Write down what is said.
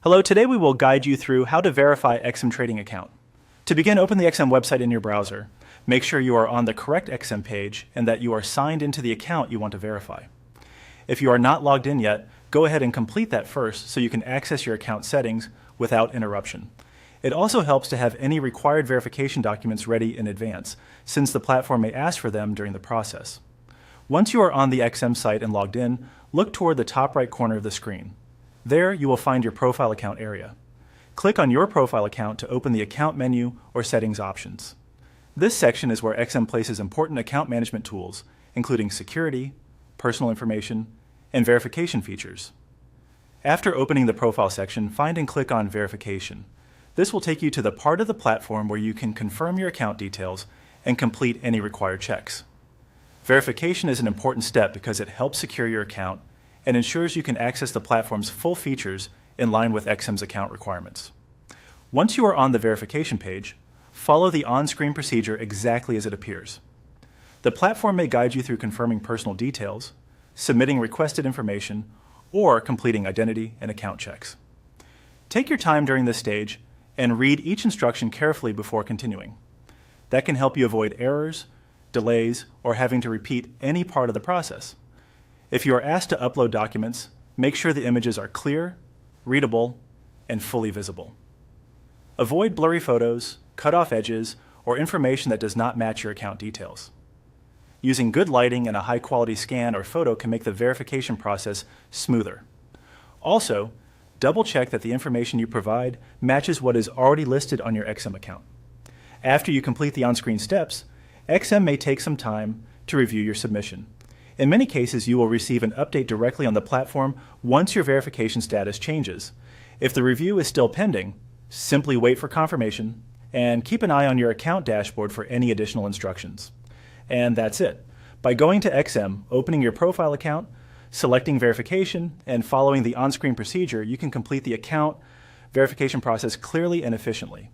Hello, today we will guide you through how to verify XM Trading account. To begin, open the XM website in your browser. Make sure you are on the correct XM page and that you are signed into the account you want to verify. If you are not logged in yet, go ahead and complete that first so you can access your account settings without interruption. It also helps to have any required verification documents ready in advance, since the platform may ask for them during the process. Once you are on the XM site and logged in, look toward the top right corner of the screen. There, you will find your profile account area. Click on your profile account to open the account menu or settings options. This section is where XM places important account management tools, including security, personal information, and verification features. After opening the profile section, find and click on Verification. This will take you to the part of the platform where you can confirm your account details and complete any required checks. Verification is an important step because it helps secure your account and ensures you can access the platform's full features in line with XM's account requirements. Once you are on the verification page, follow the on-screen procedure exactly as it appears. The platform may guide you through confirming personal details, submitting requested information, or completing identity and account checks. Take your time during this stage and read each instruction carefully before continuing. That can help you avoid errors, delays, or having to repeat any part of the process. If you are asked to upload documents, make sure the images are clear, readable, and fully visible. Avoid blurry photos, cut off edges, or information that does not match your account details. Using good lighting and a high-quality scan or photo can make the verification process smoother. Also, double-check that the information you provide matches what is already listed on your XM account. After you complete the on-screen steps, XM may take some time to review your submission. In many cases, you will receive an update directly on the platform once your verification status changes. If the review is still pending, simply wait for confirmation and keep an eye on your account dashboard for any additional instructions. And that's it. By going to XM, opening your profile account, selecting verification, and following the on-screen procedure, you can complete the account verification process clearly and efficiently.